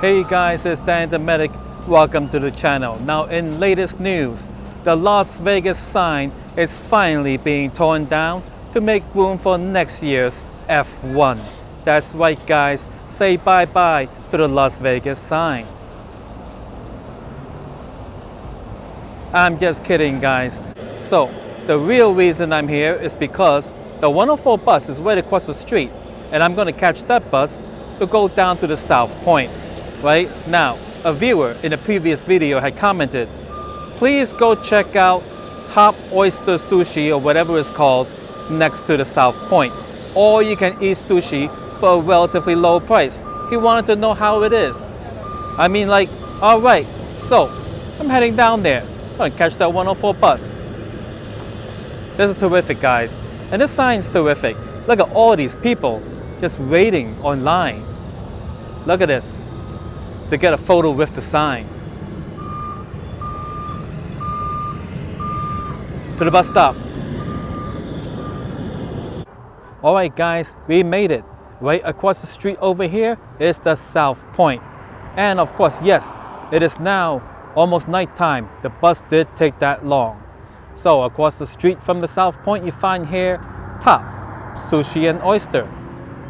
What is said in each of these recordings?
Hey guys, it's Dan the Medic. Welcome to the channel. Now in latest news, the Las Vegas sign is finally being torn down to make room for next year's F1. That's right guys, say bye-bye to the Las Vegas sign. I'm just kidding guys. So, the real reason I'm here is because the 104 bus is right across the street and I'm going to catch that bus to go down to the Southpoint. Right now, a viewer in a previous video had commented, please go check out Top Oyster Sushi or whatever it's called next to the Southpoint. Or you can eat sushi for a relatively low price. He wanted to know how it is. I mean like, alright, so I'm heading down there. I'm gonna catch that 104 bus. This is terrific guys. And this sign's terrific. Look at all these people just waiting online. Look at this. To get a photo with the sign. To the bus stop. Alright guys, we made it. Right across the street over here is the Southpoint. And of course, yes, it is now almost nighttime. The bus did take that long. So across the street from the Southpoint you find here Top Sushi and Oyster.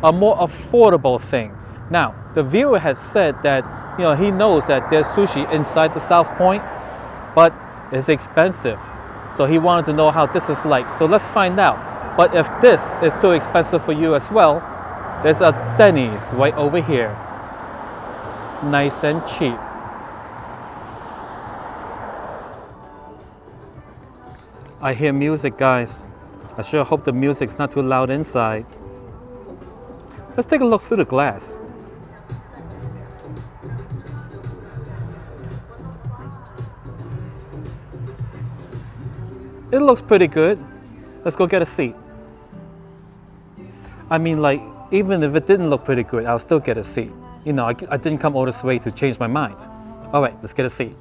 A more affordable thing. Now, the viewer has said that he knows that there's sushi inside the Southpoint, but it's expensive. So he wanted to know how this is like. So let's find out. But if this is too expensive for you as well, there's a Denny's right over here. Nice and cheap. I hear music, guys. I sure hope the music's not too loud inside. Let's take a look through the glass. It looks pretty good. Let's go get a seat. I mean like, even if it didn't look pretty good, I'll still get a seat. I didn't come all this way to change my mind. All right, let's get a seat.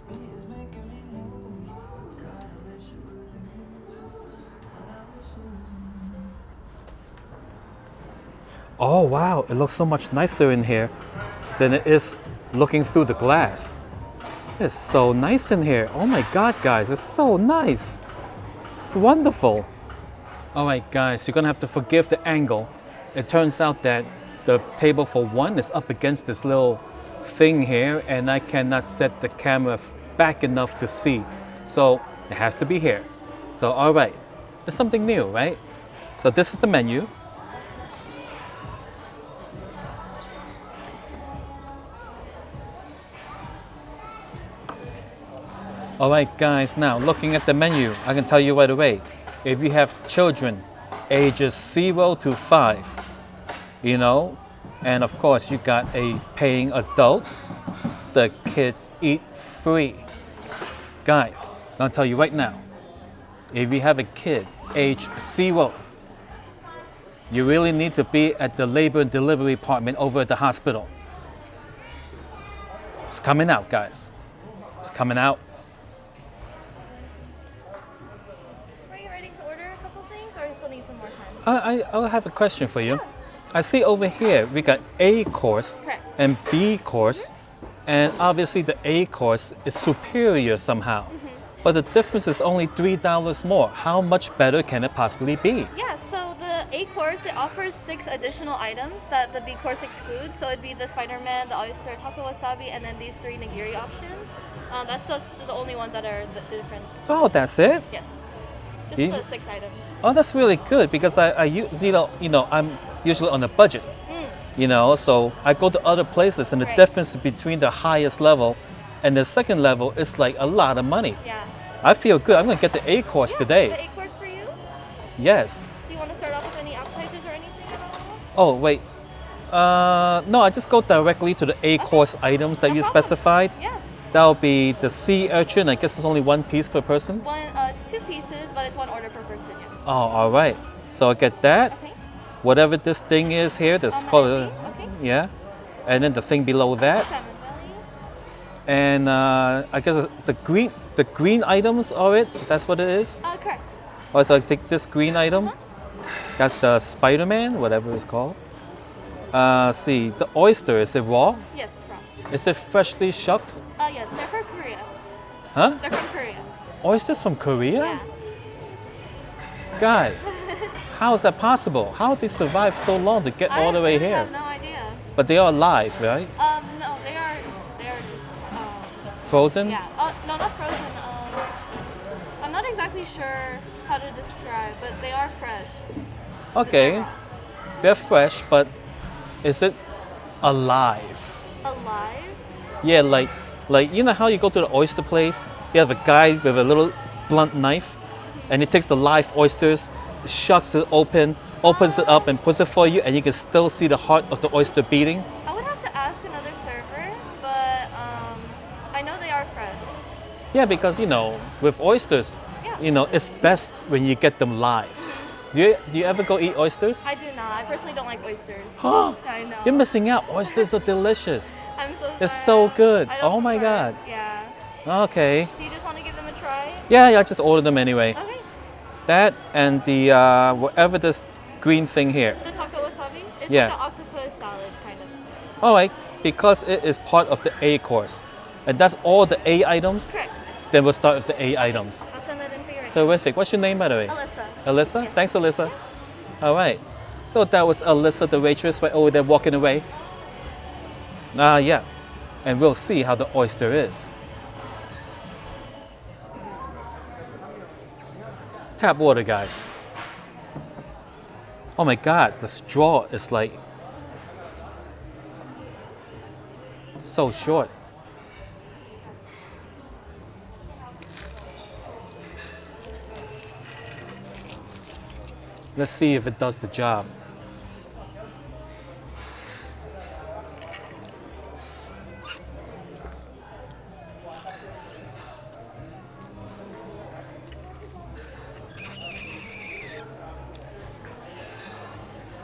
Oh wow, it looks so much nicer in here than it is looking through the glass. It's so nice in here. Oh my God, guys, it's so nice. It's wonderful. All right, guys, you're gonna have to forgive the angle. It turns out that the table for one is up against this little thing here, and I cannot set the camera back enough to see. So it has to be here. So, all right, it's something new, right? So this is the menu. Alright guys, now looking at the menu, I can tell you right away, if you have children ages 0 to 5, and of course you got a paying adult, the kids eat free. Guys, I'll tell you right now, if you have a kid age 0, you really need to be at the labor and delivery department over at the hospital. It's coming out, guys. It's coming out. I'll have a question for you. I see over here we got A course and B course, and obviously the A course is superior somehow. But the difference is only $3 more. How much better can it possibly be? Yeah, so the A course, it offers 6 additional items that the B course excludes. So it'd be the SpiderMan, the Oyster, taco wasabi, and then these 3 nigiri options. That's the only ones that are the different. Oh, that's it? Yes. Just the 6 items. Oh, that's really good because I'm usually on a budget. So I go to other places and the difference between the highest level and the second level is like a lot of money. Yeah. I feel good. I'm going to get the A course today. The A course for you? Yes. Do you want to start off with any appetizers or anything at all? Oh, wait. No, I just go directly to the A course items that you specified. Yeah. That'll be the sea urchin. I guess it's only 1 piece per person? It's 2 pieces, but it's 1 order per person, yes. Oh, all right. So I'll get that. Okay. Whatever this thing is here, this color. Okay. Yeah. And then the thing below that. Salmon belly. And I guess the green items are it? That's what it is? Correct. Oh, so I take this green item. That's the SpiderMan, whatever it's called. See, the oyster, is it raw? Yes, it's raw. Is it freshly shucked? Yes, they're from Korea. Huh? They're from Korea. Oysters from Korea? Yeah. Guys, how is that possible? How did they survive so long to get all the way I here? have no idea. But they are alive, right? No, they're just, Frozen? yeah. No, not frozen. I'm not exactly sure how to describe, but they are fresh. Okay, they're fresh, but is it alive? Alive? Yeah, like you know how you go to the oyster place? You have a guy with a little blunt knife, and he takes the live oysters, shucks it open, opens it up, and puts it for you, and you can still see the heart of the oyster beating. I would have to ask another server, but I know they are fresh. Yeah, because you know, with oysters, Yeah. you know, it's best when you get them live. Do you ever go eat oysters? I do not. I personally don't like oysters. Huh? I know. You're missing out. Oysters are delicious. I'm so It's sorry. so good. I don't Oh my prefer it. God. Yeah. Okay. Do you just want to give them a try? Yeah, I just ordered them anyway. Okay. That and the whatever this green thing here. The taco wasabi? It's Yeah. like an octopus salad, kind of. All right, because it is part of the A course, and that's all the A items. Correct. Then we'll start with the A items. I'll send that in for you right Terrific. What's your name, by the way? now. Alyssa. Alyssa? Yes. Thanks, Alyssa. All right. So that was Alyssa, the waitress, right over there walking away. Yeah. And we'll see how the oyster is. Tap water, guys. Oh my God, the straw is like so short. Let's see if it does the job.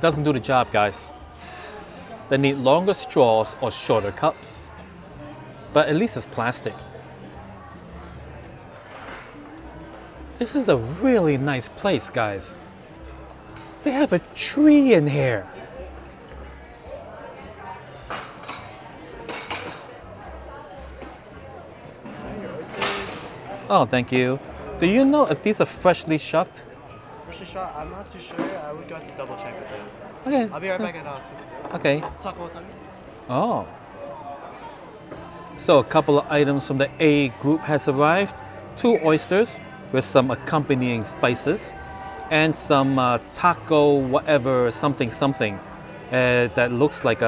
Doesn't do the job, guys. They need longer straws or shorter cups. But at least it's plastic. This is a really nice place, guys. They have a tree in here. Oh, thank you. Do you know if these are freshly shucked? Freshly shot, I'm not too sure. I would go to double check with them. Okay. I'll be right back and I'll see. Okay. Taco wasabi. Oh. So a couple of items from the A group has arrived. 2 oysters with some accompanying spices and some taco whatever something that looks like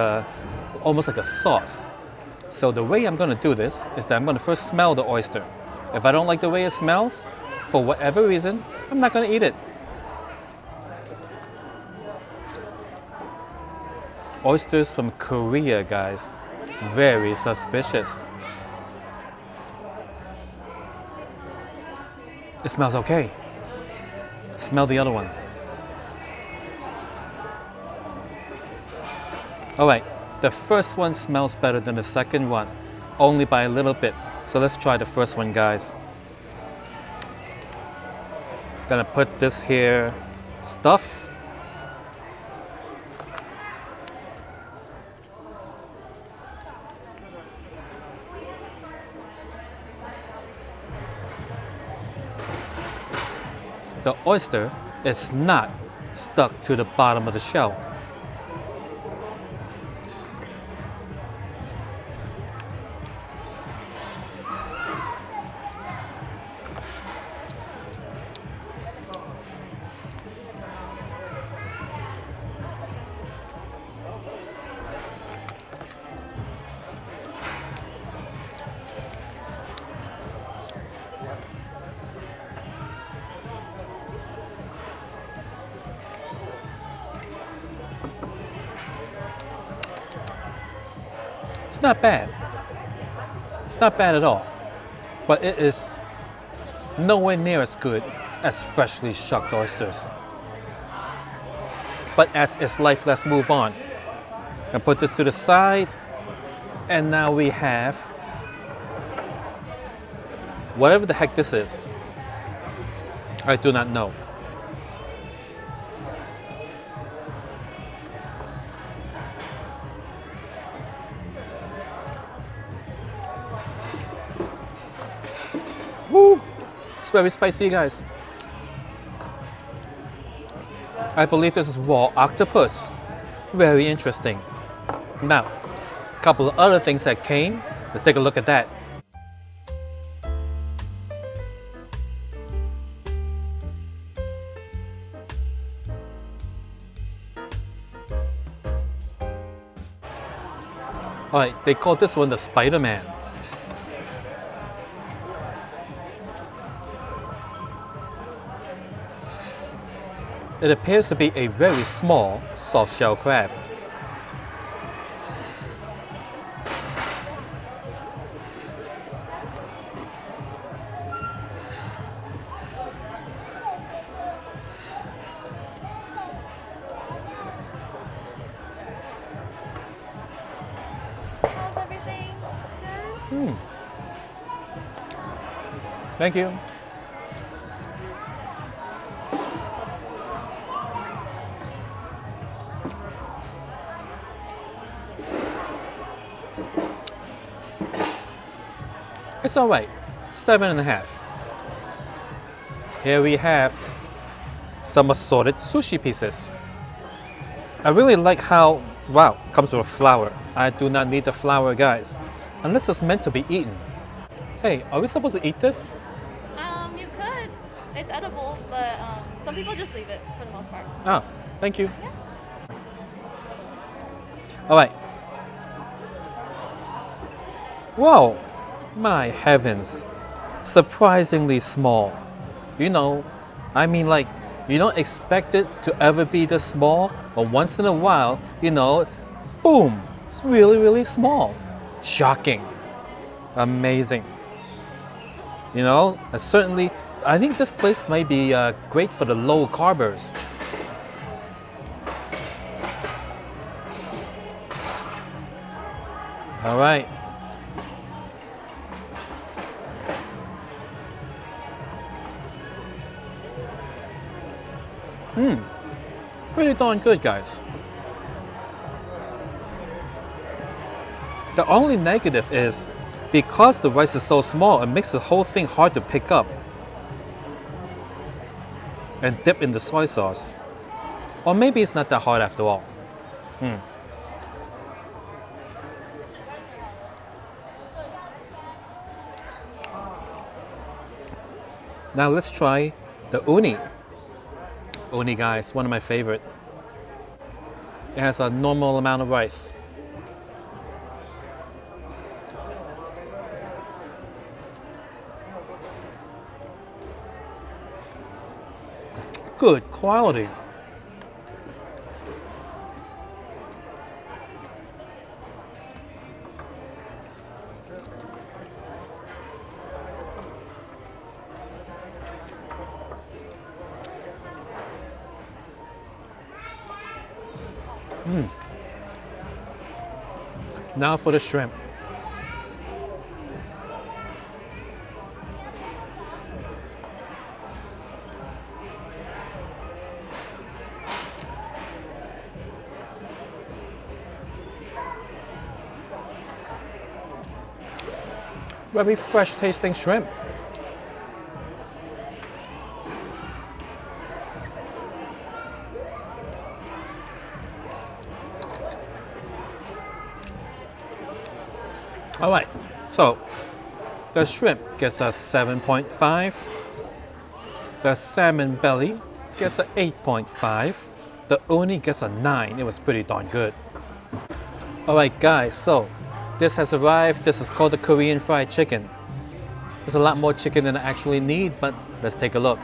almost like a sauce. So the way I'm going to do this is that I'm going to first smell the oyster. If I don't like the way it smells, for whatever reason, I'm not going to eat it. Oysters from Korea, guys. Very suspicious. It smells okay. Smell the other one. All right, the first one smells better than the second one, only by a little bit. So let's try the first one, guys. Gonna put this here stuff. The oyster is not stuck to the bottom of the shell. It's not bad. It's not bad at all. But it is nowhere near as good as freshly shucked oysters. But as is life, let's move on. And put this to the side. And now we have whatever the heck this is. I do not know. Woo! It's very spicy, guys. I believe this is raw octopus. Very interesting. Now, a couple of other things that came. Let's take a look at that. Alright, they call this one the SpiderMan. It appears to be a very small soft shell crab. How's everything? Good? Thank you. It's alright, 7.5. Here we have some assorted sushi pieces. I really like how, wow, comes with a flour. I do not need the flour, guys, unless it's meant to be eaten. Hey, are we supposed to eat this? You could. It's edible, but some people just leave it for the most part. Ah, thank you. Yeah. Alright. Whoa, my heavens. Surprisingly small. You know, I mean, like, you don't expect it to ever be this small, but once in a while, you know, boom, it's really, really small. Shocking. Amazing. You know, certainly, I think this place might be great for the low carbers. All right. Pretty darn good, guys. The only negative is because the rice is so small, it makes the whole thing hard to pick up and dip in the soy sauce. Or maybe it's not that hard after all. Now let's try the uni. Uni, guys, one of my favorite. It has a normal amount of rice. Good quality. Now for the shrimp. Very fresh tasting shrimp. All right, so the shrimp gets a 7.5. The salmon belly gets a 8.5. The uni gets a 9. It was pretty darn good. All right, guys, so this has arrived. This is called the Korean fried chicken. There's a lot more chicken than I actually need, but let's take a look.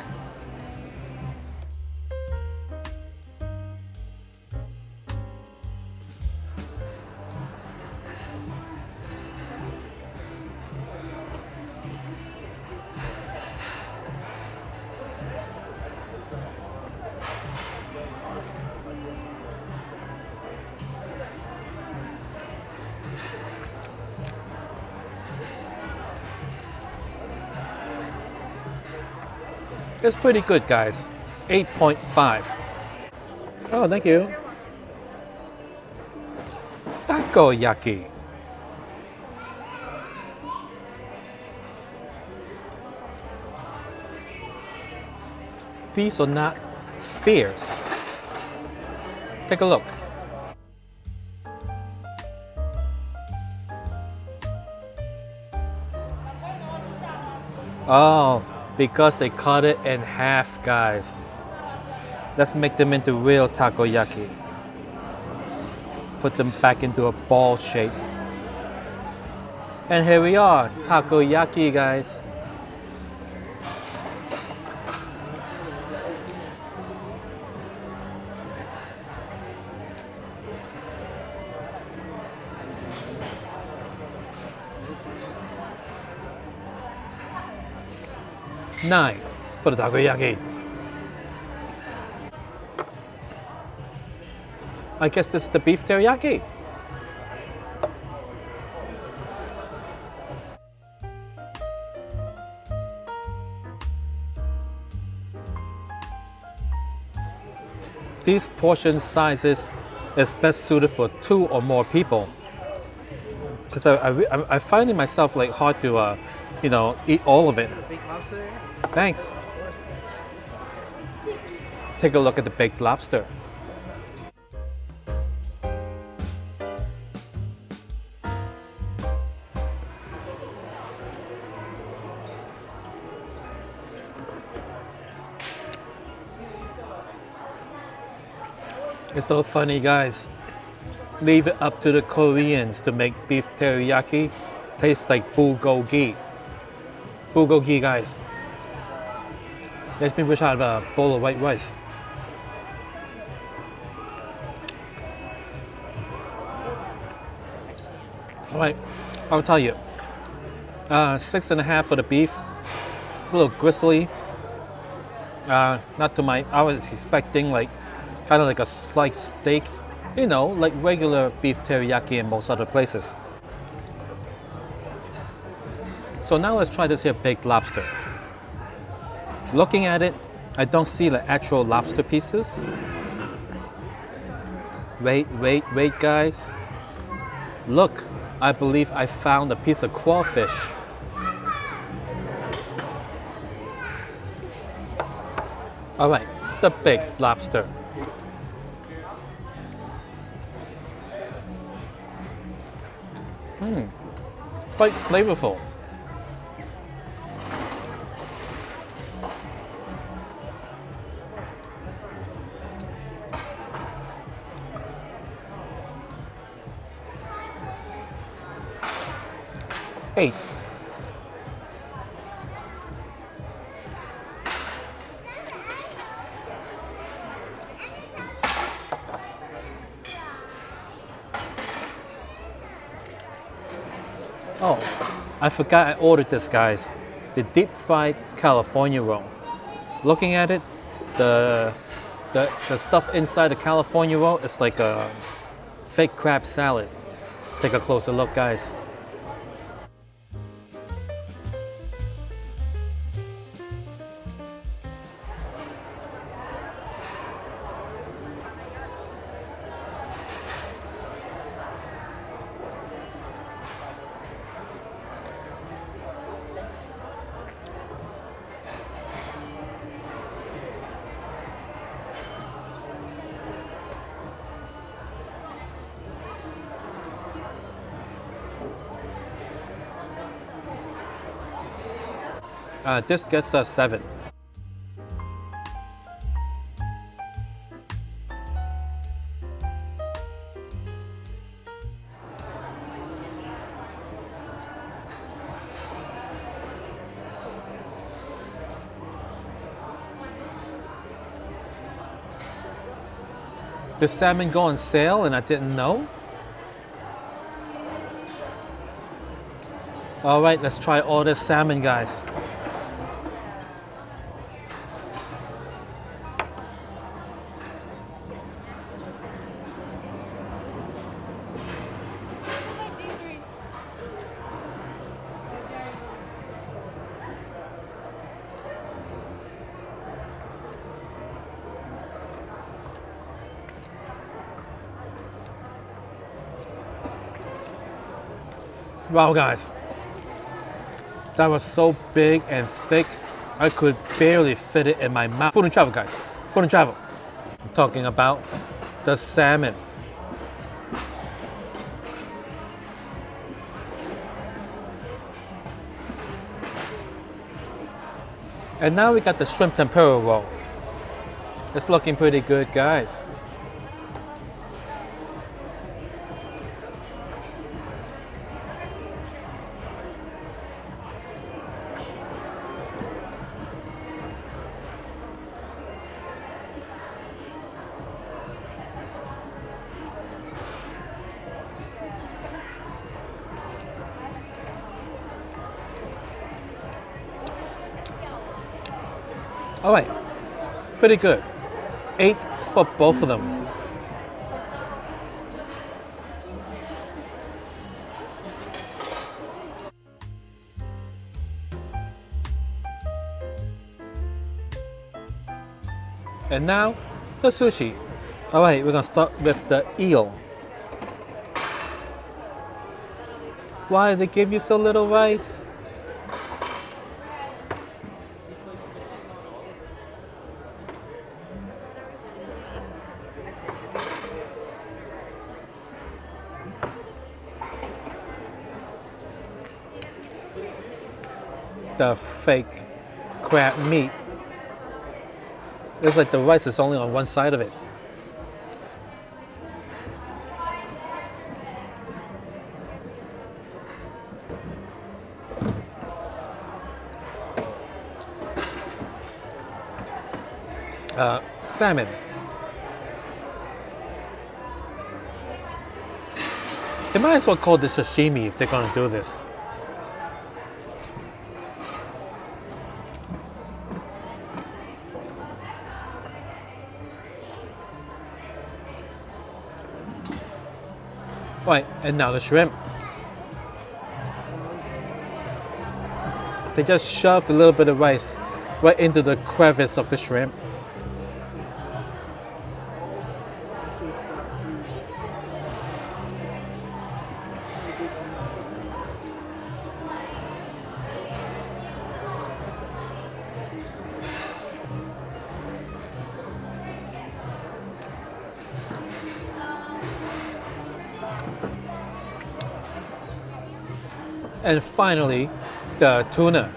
It's pretty good, guys. 8.5. Oh, thank you. Yaki. These are not spheres. Take a look. Oh, because they cut it in half, guys. Let's make them into real takoyaki. Put them back into a ball shape. And here we are, takoyaki, guys. $9 for the takoyaki. I guess this is the beef teriyaki. These portion sizes is best suited for 2 or more people. Because I find it myself like hard to, eat all of it. Big lobster? Thanks. Take a look at the baked lobster. It's so funny, guys. Leave it up to the Koreans to make beef teriyaki taste like bulgogi. Bulgogi, guys. Makes me wish I had a bowl of white rice. All right, I'll tell you. 6.5 for the beef. It's a little gristly. Not to my. I was expecting like kind of like a sliced steak, like regular beef teriyaki in most other places. So now let's try this here baked lobster. Looking at it, I don't see the actual lobster pieces. Wait, guys. Look, I believe I found a piece of crawfish. All right, the baked lobster. Quite flavorful. $8. Oh, I forgot I ordered this, guys. The deep fried California roll. Looking at it, the stuff inside the California roll is like a fake crab salad. Take a closer look, guys. This gets us 7. Did salmon go on sale and I didn't know? All right, let's try all this salmon, guys. Wow, guys, that was so big and thick I could barely fit it in my mouth. Food and travel, guys. Food and travel. I'm talking about the salmon. And now we got the shrimp tempura roll. It's looking pretty good, guys. All right, pretty good. 8 for both of them. And now, the sushi. All right, we're gonna start with the eel. Why did they give you so little rice? The fake crab meat. It's like the rice is only on one side of it. Salmon. They might as well call this sashimi if they're gonna do this. Right, and now the shrimp. They just shoved a little bit of rice right into the crevice of the shrimp. And finally, the tuna.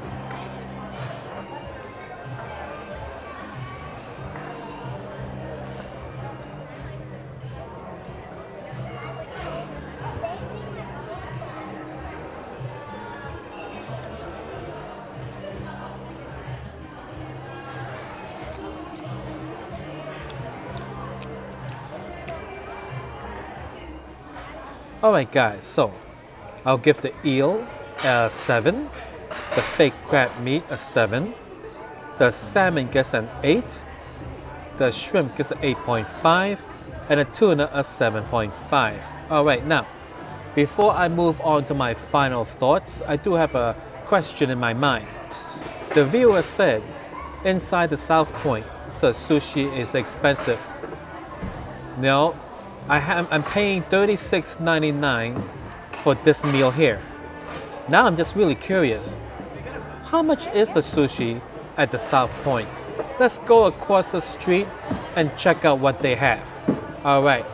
Alright guys, so I'll give the eel a 7, the fake crab meat a 7, the salmon gets an 8, the shrimp gets an 8.5, and the tuna a 7.5. Alright, now, before I move on to my final thoughts, I do have a question in my mind. The viewer said, inside the Southpoint, the sushi is expensive. No, I'm paying $36.99 for this meal here. Now I'm just really curious. How much is the sushi at the Southpoint? Let's go across the street and check out what they have. All right.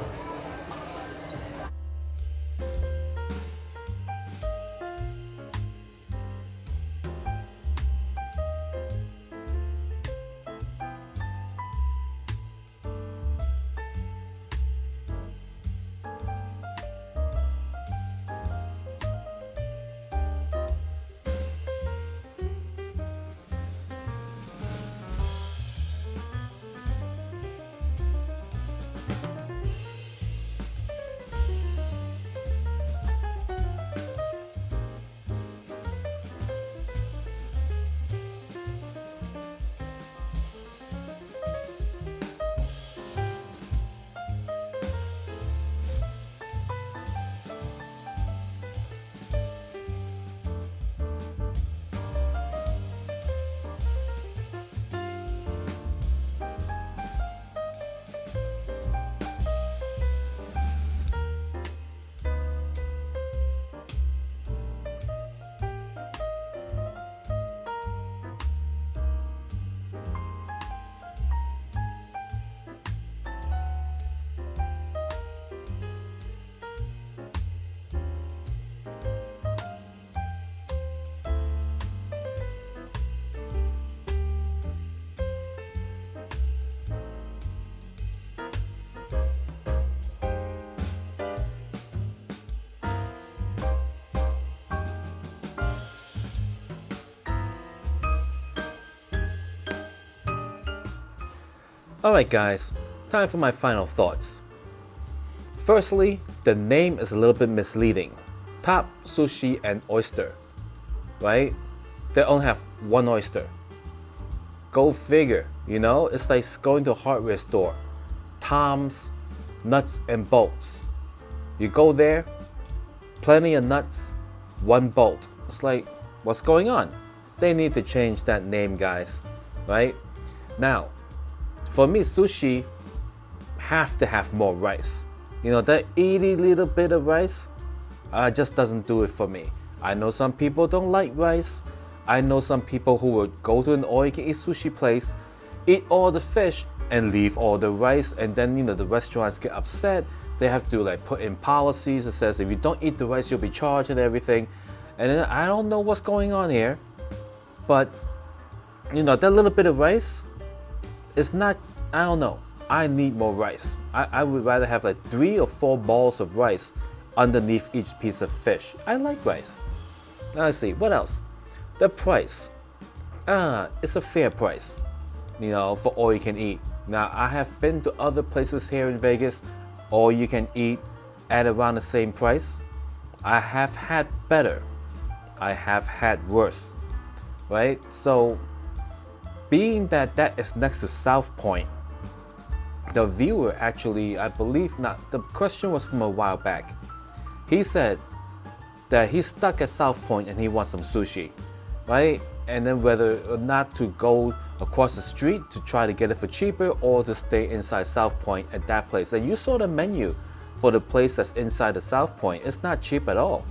Alright guys, time for my final thoughts. Firstly, the name is a little bit misleading. Top, Sushi, and Oyster, right? They only have one oyster. Go figure, you know? It's like going to a hardware store. Tom's, nuts and bolts. You go there, plenty of nuts, one bolt. It's like, what's going on? They need to change that name, guys, right? Now, for me, sushi have to have more rice. You know, that itty little bit of rice just doesn't do it for me. I know some people don't like rice. I know some people who would go to an all-you-can-eat sushi place, eat all the fish, and leave all the rice, and then, you know, the restaurants get upset. They have to like put in policies that says if you don't eat the rice, you'll be charged and everything. And then I don't know what's going on here, but you know, that little bit of rice, it's not, I don't know. I need more rice. I would rather have like 3 or 4 balls of rice underneath each piece of fish. I like rice. Now let's see, what else? The price. It's a fair price, you know, for all you can eat. Now I have been to other places here in Vegas, all you can eat at around the same price. I have had better. I have had worse, right? So being that that is next to Southpoint, the viewer actually, I believe not, the question was from a while back. He said that he's stuck at Southpoint and he wants some sushi, right? And then whether or not to go across the street to try to get it for cheaper or to stay inside Southpoint at that place. And you saw the menu for the place that's inside the Southpoint. It's not cheap at all,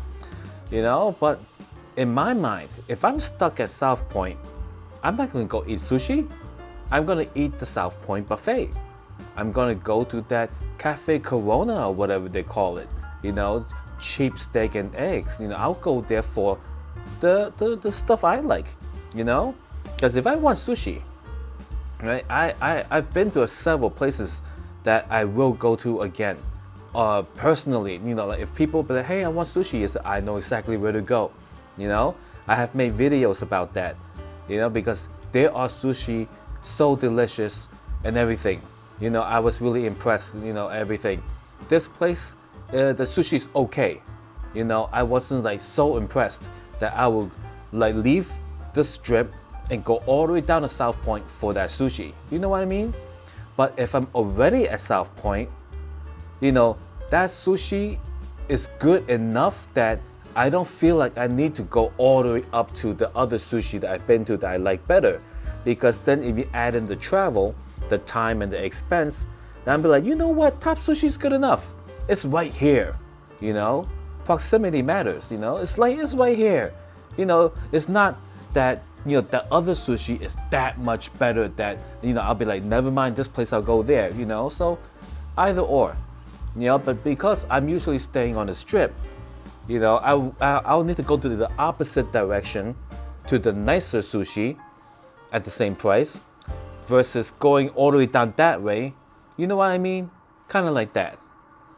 you know? But in my mind, if I'm stuck at Southpoint, I'm not gonna go eat sushi. I'm gonna eat the Southpoint buffet. I'm gonna go to that Cafe Corona or whatever they call it, you know, cheap steak and eggs. You know, I'll go there for the stuff I like, you know? Because if I want sushi, right, I've been to several places that I will go to again. Personally, you know, like if people be like, hey, I want sushi, I know exactly where to go, you know? I have made videos about that, you know, because there are sushi so delicious and everything. You know, I was really impressed, you know, everything. This place, the sushi is okay. You know, I wasn't like so impressed that I would like leave the strip and go all the way down to Southpoint for that sushi. You know what I mean? But if I'm already at Southpoint, you know, that sushi is good enough that I don't feel like I need to go all the way up to the other sushi that I've been to that I like better. Because then if you add in the travel, the time and the expense, then I'll be like, you know what, Top Sushi is good enough. It's right here, you know? Proximity matters, you know? It's like, it's right here. You know, it's not that, you know, the other sushi is that much better that, you know, I'll be like, never mind this place, I'll go there, you know? So either or, you know, but because I'm usually staying on the strip, you know, I'll need to go to the opposite direction to the nicer sushi at the same price versus going all the way down that way. You know what I mean? Kind of like that.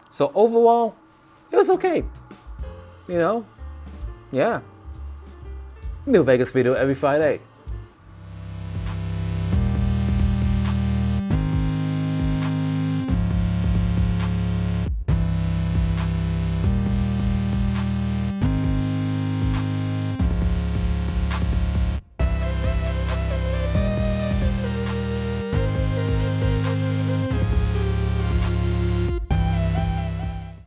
So overall, it was okay. You know? Yeah. New Vegas video every Friday.